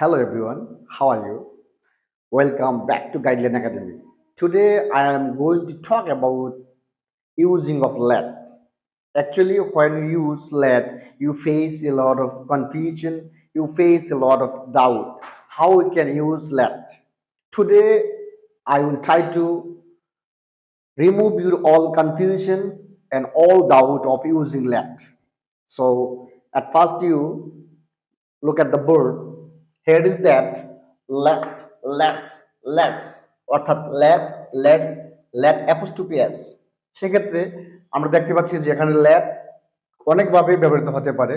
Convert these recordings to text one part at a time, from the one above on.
Hello everyone, how are you? Welcome back to Guideline Academy. Today I am going to talk about using of let. Actually, when you use let, you face a lot of confusion, you face a lot of doubt. How we can use let? Today I will try to remove your all confusion and all doubt of using let. So at first you look at the board. Here is that let, let's অর্থাৎ let apostrophe s। সেক্ষেত্রে আমরা দেখতে পাচ্ছি যে এখানে let অনেকভাবে ব্যবহৃত হতে পারে।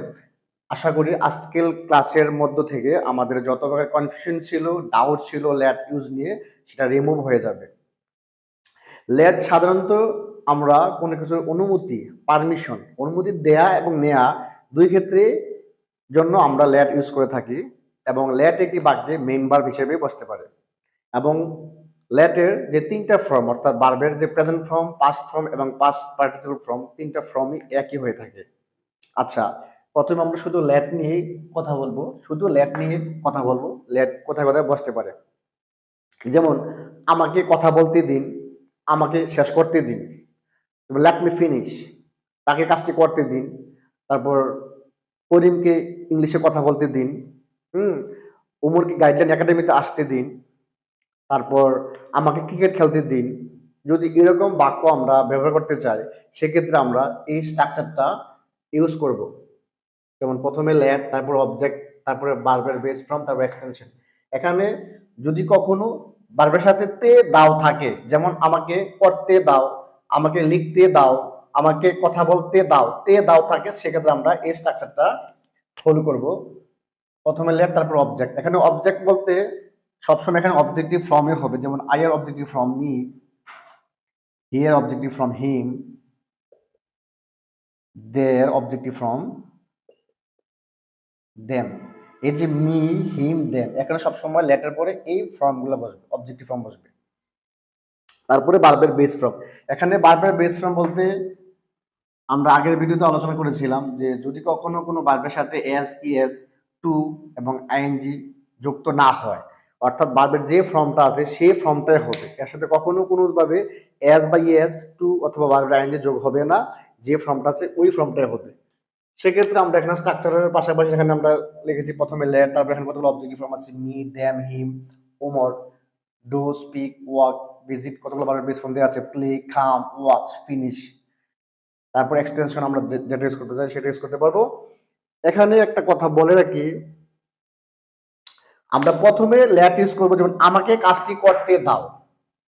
আশা করি আজকের ক্লাসের মধ্য থেকে আমাদের যত প্রকার কনফিউশন ছিল, ডাউট ছিল let ইউজ নিয়ে, সেটা রিমুভ হয়ে যাবে। let সাধারণত আমরা কোনো কিছুর অনুমতি দেয়া এবং নেয়া দুই ক্ষেত্রে জন্য আমরা let ইউজ করে থাকি এবং let একটি বাক্যে মেইন ভার্ব হিসেবে বসতে পারে এবং let এর যে তিনটা ফর্ম অর্থাৎ ভার্বের যে প্রেজেন্ট ফর্ম, পাস্ট ফর্ম এবং পাস্ট পার্টিসিপল ফর্ম, তিনটা ফর্মই একই হয়ে থাকে। আচ্ছা, প্রথমে আমরা শুধু let নিয়ে কথা বলবো, let কোথায় কোথায় বসতে পারে। যেমন আমাকে কথা বলতে দিন, আমাকে শেষ করতে দিন, let me finish, তাকে কাজটি করতে দিন, তারপর করিমকে ইংলিশে কথা বলতে দিন, উমরকে গাইডলাইন একাডেমিতে আসতে দিন, তারপর আমাকে ক্রিকেট খেলতে দিন। যদি এরকম বাক্য আমরা ব্যবহার করতে চাই সেক্ষেত্রে আমরা এই স্ট্রাকচারটা ইউজ করব। যেমন প্রথমে let, তারপর অবজেক্ট, তারপরে ভার্বের বেস ফর্ম, তারপর এক্সটেনশন। এখানে যদি কখনো ভার্বের সাথে তে দাও থাকে, যেমন আমাকে করতে দাও, আমাকে লিখতে দাও, আমাকে কথা বলতে দাও, তে দাও থাকে, সেক্ষেত্রে আমরা এই স্ট্রাকচারটা ফলো করব। প্রথমে let, তারপর অবজেক্ট। এখানে অবজেক্ট বলতে সবসময় এখানে অবজেক্টিভ ফর্মে হবে, যেমন I এর অবজেক্টিভ ফর্ম মি, he এর objective form him, their objective form them. এই যে মি, হিম, দেম, এখানে সবসময় লেটার পরে এই ফর্মগুলো বসবে, অবজেক্টিভ ফর্ম বসবে। তারপরে ভার্বের বেস ফর্ম। এখানে ভার্বের বেস ফর্ম বলতে আমরা আগের ভিডিওতে আলোচনা করেছিলাম যে যদি কখনো কোনো ভার্বের সাথে এস, ইএস, টু এবং আইএনজি যুক্ত না হয়, অর্থাৎ ভার্বের যে ফর্মটা আছে সেই ফর্মটাই হবে, এর সাথে কখনো কোনোভাবে এস বা ইএস, টু অথবা ভার্বের আইএনজি যোগ হবে না, যে ফর্মটা আছে ওই ফর্মটাই হবে। সেক্ষেত্রে আমরা এখানে স্ট্রাকচারের পাশাপাশি এখানে আমরা লিখেছি প্রথমে let, তারপর এখানে কতগুলো অবজেক্টিভ ফর্ম আছে me, them, him, Omar, do, speak, walk, visit, কতগুলো ভার্বের বেস ফর্ম দেওয়া আছে প্লে, কাম, ওয়াচ, ফিনিশ। তারপর এক্সটেনশন আমরা যেটা ইউজ করতে চাই সেটা ইউজ করতে পারবো। এখানে একটা কথা বলে রাখি, আমরা প্রথমে let ইউজ করবো, যেমন আমাকে কাজটি করতে দাও,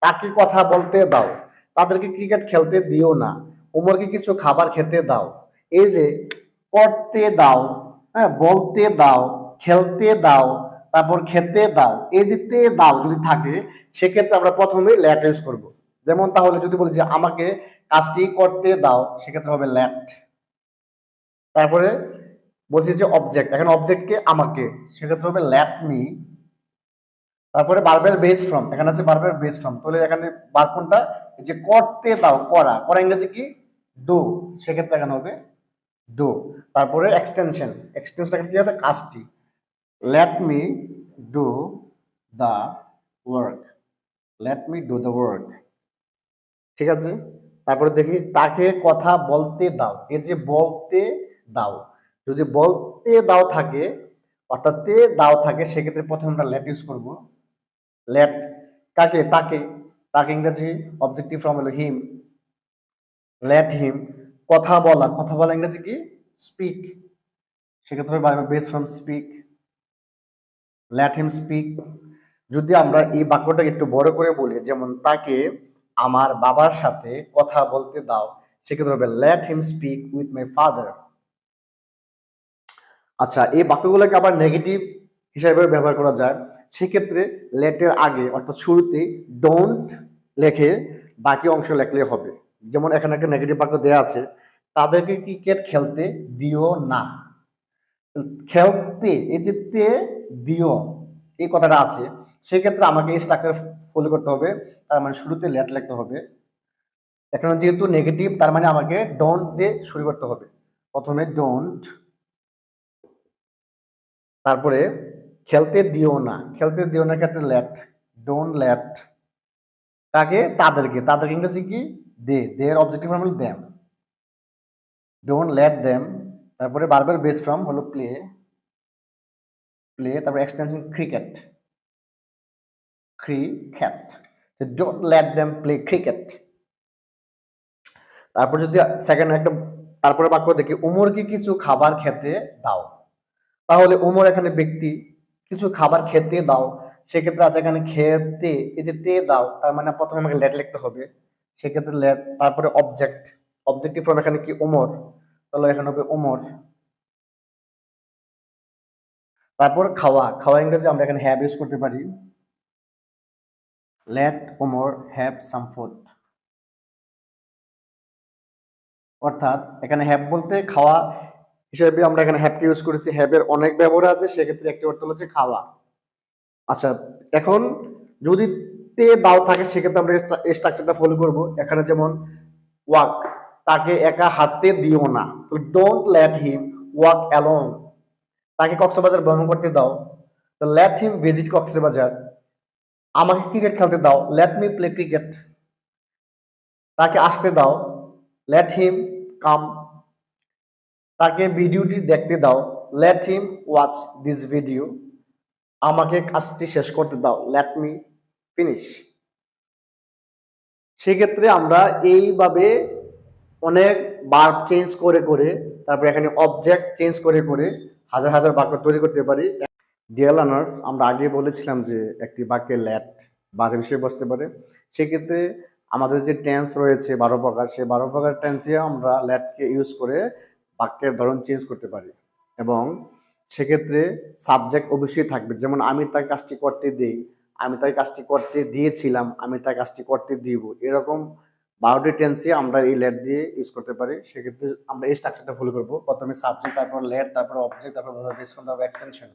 তাকে কথা বলতে দাও, তাদেরকে ক্রিকেট খেলতে দিও না, ওমরকে কিছু খাবার খেতে দাও। এই যে করতে দাও, হ্যাঁ, বলতে দাও, খেলতে দাও, তারপর খেতে দাও, এই যে তে দাও যদি থাকে সেক্ষেত্রে আমরা প্রথমে let ইউজ করব। যেমন তাহলে যদি বলি যে আমাকে কাজটি করতে দাও, সেক্ষেত্রে হবে let। তারপরে বলছি যে অবজেক্ট, এখানে অবজেক্টকে আমাকে, সেক্ষেত্রে হবে let me। তারপরে ভার্বের বেস ফর্ম, এখানে আছে ভার্বের বেস ফর্ম, তাহলে এখানে ভার্ব কোনটা, যে করতে দাও, করা, করা ইংরেজি কি ডু, সেক্ষেত্রে এখানে হবে ডু। তারপরে এক্সটেনশন, এক্সটেনশন কি আছে কাজটি, let me do the work, let me do the work, ঠিক আছে। তারপরে দেখি তাকে কথা বলতে দাও, এই যে বলতে দাও, যদি বলতে দাও থাকে অর্থাৎ তে দাও থাকে সেক্ষেত্রে প্রথমে আমরা let ইউজ করব। let কাকে, তাকে, তাকে ইংরেজি অবজেক্টিভ ফর্ম হলো হিম, let him। কথা বলা, কথা বলা ইংরেজি কি স্পিক, সেক্ষেত্রে ভার্বের base form speak, let him speak। যদি আমরা এই বাক্যটা একটু বড় করে বলি, যেমন তাকে আমার বাবার সাথে কথা বলতে দাও, সেক্ষেত্রে হবে let him speak with my father। আচ্ছা, এই বাক্যগুলোকে আবার নেগেটিভ হিসাবে ব্যবহার করা যায়, সেক্ষেত্রে let এর আগে অর্থাৎ শুরুতে ডোন্ট লেখে বাকি অংশ লেখলে হবে। যেমন এখানে একটা নেগেটিভ বাক্য দেওয়া আছে, তাদেরকে ক্রিকেট খেলতে দিও না। খেলতে, এই যে তে দিও এই কথাটা আছে, সেক্ষেত্রে আমাকে এই স্ট্রাকচার ফলো করতে হবে, তার মানে শুরুতে let লিখতে হবে। এখানে যেহেতু নেগেটিভ তার মানে আমাকে ডোন্ট দিয়ে শুরু করতে হবে, প্রথমে ডোন্ট, তারপরে খেলতে দিও না, খেলতে দিও না ক্ষেত্রে লেট, ডোন্ট লেট কাকে, তাদেরকে ইংরেজি কি, দে, দের অবজেক্টিভ ফর্ম হলো দেম, ডোন্ট লেট দেম। তারপরে ভার্বের বেস ফর্ম হলো প্লে, তারপরে extension cricket, cricket, don't let them play cricket. তারপর যদি সেকেন্ড একটা তারপরে বাক্য দেখি, উমরকে কিছু খাবার খেতে দাও, তাহলে উমর এখানে ব্যক্তি, কিছু খাবার খেতে দাও, সেক্ষেত্রে আছে এখানে খেতে, এই যে তে দাও, তার মানে প্রথমে আমাকে লেট লিখতে হবে, সেক্ষেত্রে লেট, তারপরে অবজেক্ট, অবজেক্টিভ ফর্ম এখানে কি উমর, তাহলে এখানে হবে উমর। তারপর খাওয়া, খাওয়া ইংরেজি আমরা এখানে হ্যাভ ইউজ করতে পারি, let Umar have some food, অর্থাৎ এখানে হ্যাভ বলতে খাওয়া হিসেবে আমরা এখানে হ্যাভ ইউজ করেছি, হ্যাভ এর অনেক ব্যবহার আছে, সেক্ষেত্রে একটি অর্থ হচ্ছে খাওয়া। আচ্ছা, এখন যদি তে দাও থাকে সেক্ষেত্রে আমরা এই স্ট্রাকচারটা ফলো করব। এখানে যেমন ওয়াক, তাকে একা হাঁটতে দিও না, don't let him walk alone, তাকে কক্সবাজার ভ্রমণ করতে দাও, তো লেট হিম ভিজিট কক্সবাজার। আমাকে ক্রিকেট খেলতে দাও, লেট মি প্লে ক্রিকেট। তাকে আসতে দাও, লেট হিম কাম। তাকে ভিডিওটি দেখতে দাও, let him watch this video. আমাকে কাজটি শেষ করতে দাও, লেট মি ফিনিশ। সেক্ষেত্রে আমরা এইভাবে অনেক ভার্ব চেঞ্জ করে করে, তারপরে এখানে অবজেক্ট চেঞ্জ করে করে হাজার হাজার বাক্য তৈরি করতে পারি। ডিয়ার লার্নার্স, আমরা আগে বলেছিলাম যে একটি বাক্যে লেট ভার্ব হিসেবে বসতে পারে। সেক্ষেত্রে আমাদের যে টেন্স রয়েছে 12 প্রকার, সেই 12 প্রকার টেন্সে আমরা লেটকে ইউজ করে বাক্যের ধরন চেঞ্জ করতে পারি। এবং সেক্ষেত্রে সাবজেক্ট অবশ্যই থাকবে, যেমন আমি তার কাজটি করতে দেই, আমি তার কাজটি করতে দিয়েছিলাম, আমি তার কাজটি করতে দিব, এরকম 12টি টেন্সে আমরা এই লেট দিয়ে ইউজ করতে পারি। সেক্ষেত্রে আমরা এই স্ট্রাকচারটা ফলো করবো, প্রথমে সাবজেক্ট, তারপর লেট, তারপর অবজেক্ট, তারপর এক্সটেনশন।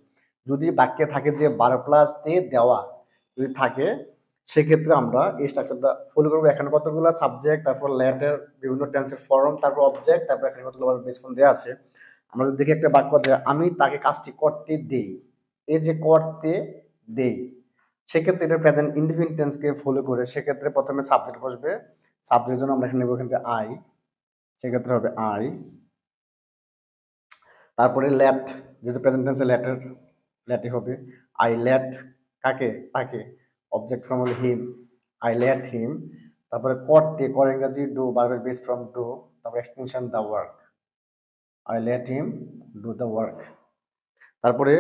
যদি বাক্যে থাকে যে 12 তে দেওয়া যদি থাকে, সেক্ষেত্রে আমরা এই স্ট্রাকচারটা ফলো করবো। এখানে কতগুলো সাবজেক্ট, তারপর লেটের বিভিন্ন টেন্সের ফর্ম, তারপর অবজেক্ট, তারপর এখানে কতগুলো বেস ফর্ম দেওয়া আছে। আমরা যদি দেখি একটা বাক্য যে আমি তাকে কাজটি করতে দেই, এই যে করতে দেই, সেক্ষেত্রে এটা প্রেজেন্ট ইনডিফিনিট টেন্সকে ফলো করে, সেক্ষেত্রে প্রথমে সাবজেক্ট বসবে, সাবজেক্টের জন্য আমরা এখানে নেব এখান থেকে আই, সেক্ষেত্রে হবে আই। তারপরে লেট, যেহেতু প্রেজেন্ট টেন্সে লেটই হবে, আই লেট কাকে, তাকে, অবজেক্ট ফর্ম হলো হিম, আই লেট হিম। তারপরে করতে, করে ইংরেজি ডু, ভার্বের বেস ফর্ম ডু, তারপর extension the work, I let him do the work. তারপরে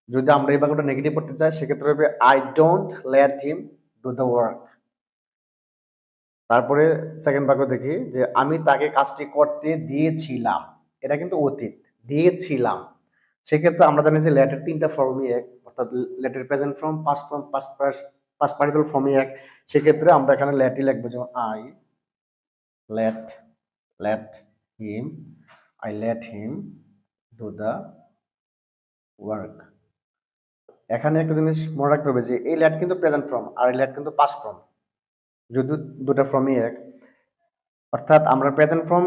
যদি আমরা এই বাক্যটা নেগেটিভ করতে চাই, সেক্ষেত্রে হবে I don't let him do the work. তারপরে সেকেন্ড বাক্য দেখি যে আমি তাকে কাজটি করতে দিয়েছিলাম, এটা কিন্তু অতীত, দিয়েছিলাম। সেক্ষেত্রে আমরা জানি যে লেটের 3টা ফর্মই এক, অর্থাৎ লেটের present form, past form, past participle ফর্মই এক। সেক্ষেত্রে আমরা এখানে লেটই লিখবো, যেমন I let, let him, I let him do the work. এখানে একটা জিনিস মনে রাখতে হবে যে এই লেট কিন্তু প্রেজেন্ট ফর্ম, আর এই লেট কিন্তু পাস্ট ফর্ম, যদি দুটা ফর্মই এক। অর্থাৎ আমরা প্রেজেন্ট ফর্ম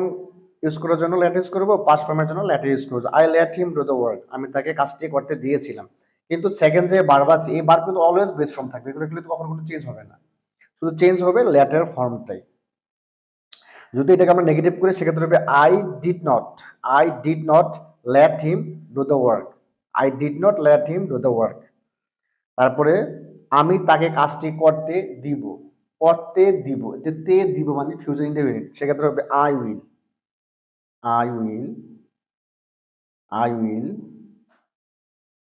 ইউজ করার জন্য লেট ইউজ করবো, পাস্ট ফর্মের জন্য লেট ইউজ করবো। I let him do the work, আমি তাকে কাজটি করতে দিয়েছিলাম। কিন্তু সেকেন্ড যে ভার্ব আছে, এই ভার্ব কিন্তু অলওয়েজ বেস ফর্ম থাকবে, এগুলো কিন্তু কখনো কোনো চেঞ্জ হবে না, শুধু চেঞ্জ হবে লেটের ফর্মটাই। যদি এটাকে আমরা নেগেটিভ করি, সেক্ষেত্রে হবে I did not late him do the work, I did not late him do the work. তারপরে আমি তাকে কাজটি করতে দিব, করতে দিব, তে দিব মানে ফিউচার ইনডেফিনিট, সেক্ষেত্রে হবে I will, I will, I will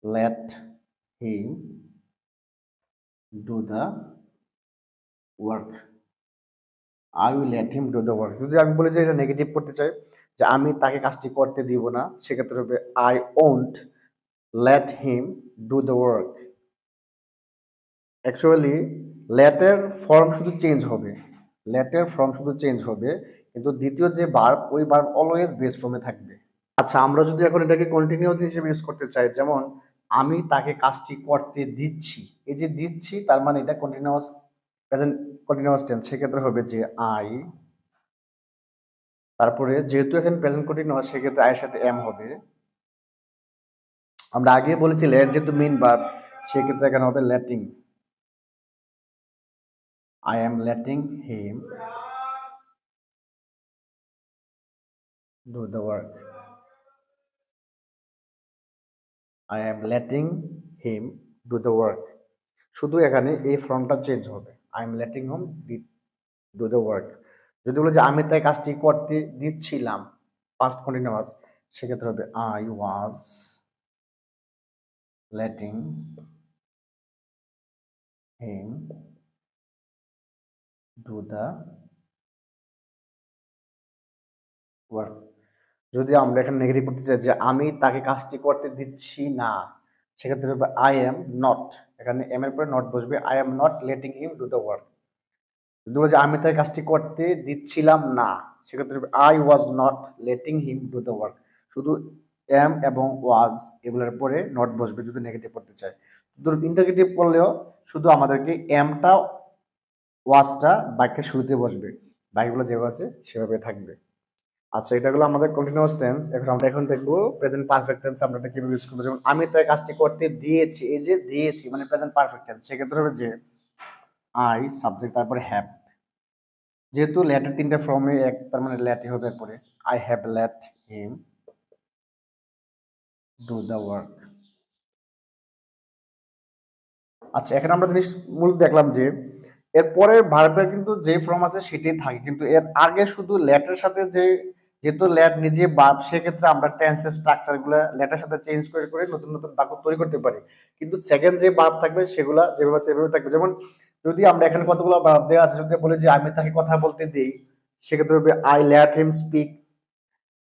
late him do the work, I will late him do the work. যদি আমি বলি যে এটা নেগেটিভ করতে চাই, যে আমি তাকে কাজটি করতে দিব না, সেক্ষেত্রে হবে I won't late him do the work. Actually later form শুধু চেঞ্জ হবে, লেটের ফর্ম শুধু চেঞ্জ হবে, কিন্তু দ্বিতীয় যে ভার্ব, ওই ভার্ব অলওয়েজ বেস ফর্মে থাকবে। আচ্ছা, আমরা যদি এখন এটাকে কন্টিনিউয়াস হিসেবে ইউজ করতে চাই, যেমন আমি তাকে কাজটি করতে দিচ্ছি, এই যে দিচ্ছি তার মানে এটা কন্টিনিউয়াস, প্রেজেন্ট কন্টিনিউয়াস টেন্স, সেক্ষেত্রে হবে যে আই, তারপরে যেহেতু এখানে প্রেজেন্ট কন্টিনিউয়াস, সেক্ষেত্রে আয়ের সাথে এম হবে, আমরা আগে বলেছি লেট যেহেতু মেইন ভার্ব, সেক্ষেত্রে এখানে হবে letting. I am letting him do the work. I am letting him do the work. শুধু এখানে এই ফর্মটা চেঞ্জ হবে, I am letting him do the work. যদি বলে যে আমি তাই কাজটি করতে দিচ্ছিলাম, পাস্ট কন্টিনিউয়াস, সেক্ষেত্রে হবে I was letting him do the work. যদি আমরা এখানে নেগেটিভ করতে চাই যে আমি তাকে কাজটি করতে দিচ্ছি না, সেক্ষেত্রে হবে আই এম নট, এখানে এম এর পরে নট বসবে, I am not letting him do the work. যদি বলে যে আমি তাকে কাজটি করতে দিচ্ছিলাম না, সেক্ষেত্রে হবে I was not letting him do the work. শুধু এম এবং ওয়াজ এগুলোর পরে নট বসবে যদি নেগেটিভ করতে চাই। ইন্টারগেটিভ করলেও শুধু আমাদেরকে এমটা ওয়াজটা বাক্যের শুরুতে বসবে, বাকিগুলো যেভাবে আছে সেভাবে থাকবে। আচ্ছা, এটা হলো আমাদের কন্টিনিউয়াস টেন্স। আমরা এখন দেখবো প্রেজেন্ট পারফেক্ট টেন্স আমরা এটা কিভাবে ইউজ করবো। যেমন আমি তাই কাজটি করতে দিয়েছি, এই যে দিয়েছি মানে প্রেজেন্ট পারফেক্ট টেন্স, সেক্ষেত্রে হবে যে আই সাবজেক্ট তারপরে হ্যাভ। যেহেতু লেটের তিনটা ফর্মে এক, তার মানে লেটই হবে পরে। I have late him do the work. আচ্ছা, এখানে আমরা জিনিস মূল দেখলাম যে এর পরের ভার্বের কিন্তু যে ফর্ম আছে সেটাই থাকে, কিন্তু এর আগে শুধু লেটের সাথে যে, যেহেতু লেট নিজে ভার্ব, সেক্ষেত্রে আমরা টেন্সের স্ট্রাকচার গুলো লেটের সাথে চেঞ্জ করে করে নতুন নতুন বাক্য তৈরি করতে পারি। কিন্তু সেকেন্ড যে ভার্ব থাকবে সেগুলা যেভাবে সেভাবে থাকবে। যেমন যদি আমরা এখানে কতগুলো ভার্ব দেওয়া আছে, যদি বলি যে আমি তাকে কথা বলতে দেই, সেক্ষেত্রে হবে আই লেট হিম স্পিক।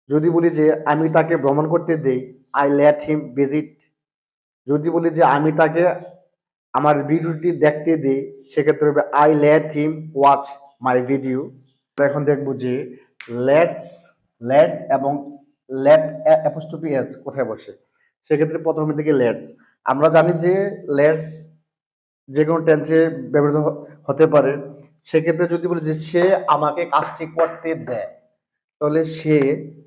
যদি বলি যে আমি তাকে ভ্রমণ করতে দেই, আই লেট হিম ভিজিট। যদি বলি যে আমি তাকে আমার ভিডিওটি দেখতে দিই, সেক্ষেত্রে হবে I let him watch my video. এখন দেখবো যে লেটস, লেটস এবং লেট অ্যাপোস্ট্রফি এস কোথায় বসে। সেক্ষেত্রে প্রথমে দিকে লেটস। আমরা জানি যে লেটস যে কোনো টেন্সে ব্যবহৃত হতে পারে। সেক্ষেত্রে যদি বলি যে সে আমাকে কাজটি করতে দেয়, তাহলে সে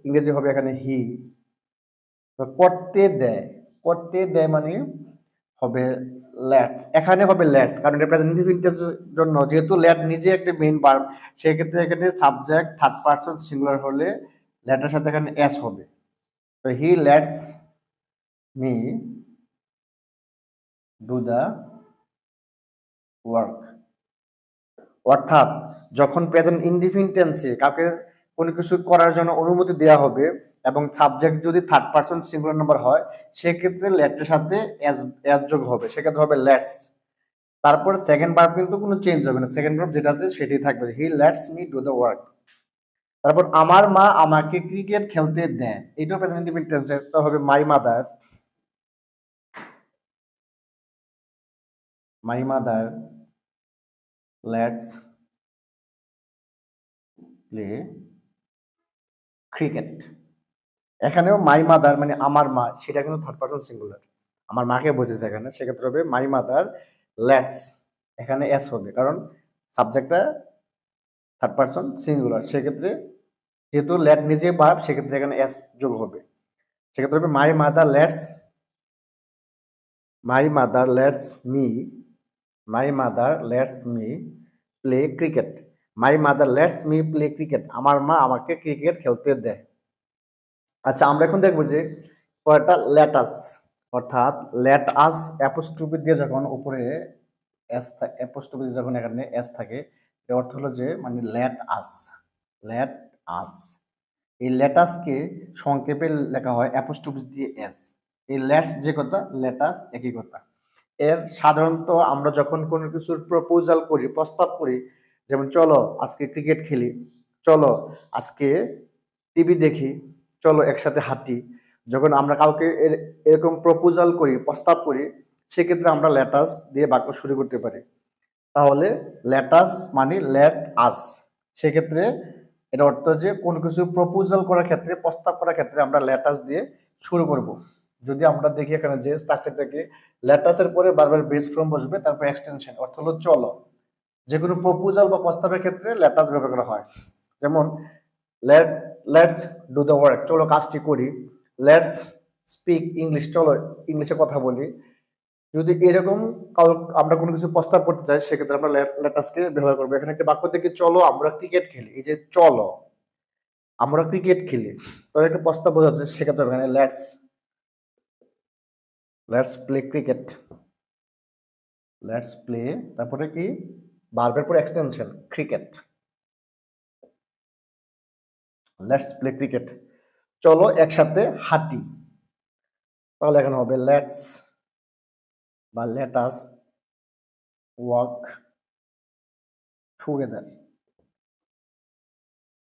ইংরেজি হবে এখানে হি। করতে দেয়, করতে দেয় মানে হবে লেটস। এখানে হবে লেটস, কারণ এটা প্রেজেন্ট ইনটেন্সের জন্য, যেহেতু লেট নিজে একটা মেইন ভার্ব, সেক্ষেত্রে এখানে সাবজেক্ট থার্ড পারসন সিঙ্গুলার হলে লেটের সাথে এখানে এস হবে। তো he lets me do the work. অর্থাৎ যখন প্রেজেন্ট ইনডিফিনিট টেন্সে কাউকে কোনো কিছু করার জন্য অনুমতি দেওয়া হবে এবং সাবজেক্ট যদি থার্ড পারসন সিঙ্গুলার নাম্বার হয়, সেক্ষেত্রে লেটের সাথে এস এস যোগ হবে, সেক্ষেত্রে হবে লেটস। তারপর সেকেন্ড ভার্ব কিন্তু কোনো চেঞ্জ হবে না, সেকেন্ড ভার্ব যেটা আছে সেটাই থাকবে, he lets me do the work. তারপর আমার মা আমাকে ক্রিকেট খেলতে দেয়, এটাও প্রেজেন্ট ইনডিফিনিট টেন্সে, তো হবে my mother, my mother let's play cricket. এখানেও মাই মাদার মানে আমার মা, সেটা কিন্তু থার্ড পারসন সিঙ্গুলার, আমার মাকে বোঝাচ্ছে এখানে, সেক্ষেত্রে হবে মাই মাদার লেটস, এখানে এস হবে কারণ সাবজেক্টটা থার্ড পারসন সিঙ্গুলার, সেক্ষেত্রে যেহেতু লেট নিজে ভার্ব, সেক্ষেত্রে এখানে এস যোগ হবে, সেক্ষেত্রে হবে my mother let's, my mother let's me, my mother let's me play cricket. My mother let's me play cricket, আমার মা আমাকে ক্রিকেট খেলতে দেয়। আচ্ছা, আমরা এখন দেখবো যে কয়টা লেটাস, অর্থাৎ লেট আস অ্যাপোস্ট্রফি দিয়ে যখন উপরে এস অ্যাপোস্ট্রফি যখন এখানে এস থাকে, এর অর্থ হলো যে মানে লেট আস, লেট আস। এই লেটাসকে সংক্ষেপে লেখা হয় অ্যাপোস্ট্রফি দিয়ে এস। এই লেটস যে কথা, লেটাস একই কথা। এর সাধারণত আমরা যখন কোনো কিছুর প্রপোজাল করি, প্রস্তাব করি, যেমন চলো আজকে ক্রিকেট খেলি, চলো আজকে টিভি দেখি, চলো একসাথে হাঁটি, যখন আমরা কাউকে এরকম প্রপোজাল করি, প্রস্তাব করি, সেক্ষেত্রে আমরা লেটাস দিয়ে বাক্য শুরু করতে পারি। তাহলে লেটাস মানে লেট আস, সেক্ষেত্রে এটা অর্থ যে কোনো কিছু প্রপোজাল করার ক্ষেত্রে, প্রস্তাব করার ক্ষেত্রে আমরা লেটাস দিয়ে শুরু করব। যদি আমরা দেখি এখানে যে স্ট্রাকচারটাকে, লেটাসের পরে বারবার বেস ফর্ম বসবে, তারপর এক্সটেনশন, অর্থ হলো চলো। যে কোনো প্রপোজাল বা প্রস্তাবের ক্ষেত্রে লেটাস ব্যবহার করা হয়। যেমন লেটস ডু দ্য ওয়ার্ক, চলো কাজটি করি। লেটস স্পিক ইংলিশ, চলো ইংলিশে কথা বলি। যদি এরকম আমরা কোনো কিছু প্রস্তাব করতে চাই, সেক্ষেত্রে আমরা লেটাসকে ব্যবহার করবো। এখানে একটা বাক্য থেকে, চলো আমরা ক্রিকেট খেলি, এই যে চলো আমরা ক্রিকেট খেলি, তো একটা প্রস্তাব বোঝাচ্ছে, সেক্ষেত্রে এখানে let's play cricket, let's play, তারপরে কি ভার্বের পর extension cricket, let's play cricket, চলো একসাথে হাঁটি, তাহলে এখানে হবে লেটস বা let us walk together,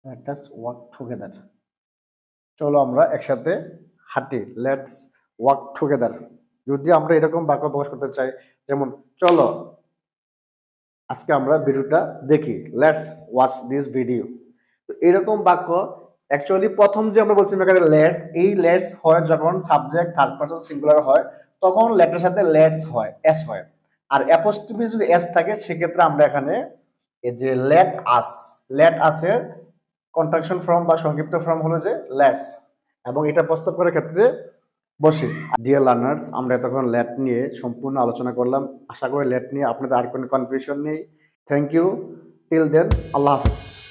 let us walk together, চলো আমরা একসাথে হাঁটি, লেটস ওয়াক টুগেদার। যদি আমরা এরকম বাক্য প্রকাশ করতে চাই, যেমন চলো আজকে আমরা ভিডিওটা দেখি, লেটস ওয়াচ দিস ভিডিও। তো এরকম বাক্য অ্যাকচুয়ালি প্রথম যে আমরা বলছি এখানে লেটস, এই লেটস হয় যখন সাবজেক্ট থার্ড পারসন সিঙ্গুলার হয়, তখন লেটার সাথে লেটস হয়, এস হয়। আর অ্যাপোস্ট্রফি যদি এস থাকে, সেক্ষেত্রে আমরা এখানে এই যে লেট আসের কন্ট্রাকশন ফর্ম বা সংক্ষিপ্ত ফর্ম হলো যে লেটস, এবং এটা প্রস্তাব করার ক্ষেত্রে বসে। ডিয়ার লার্নার্স, আমরা এতক্ষণ লেট নিয়ে সম্পূর্ণ আলোচনা করলাম। আশা করি লেট নিয়ে আপনাদের আর কোনো কনফিউশন নেই। থ্যাংক ইউ, টিল দেন, আল্লাহ হাফিজ।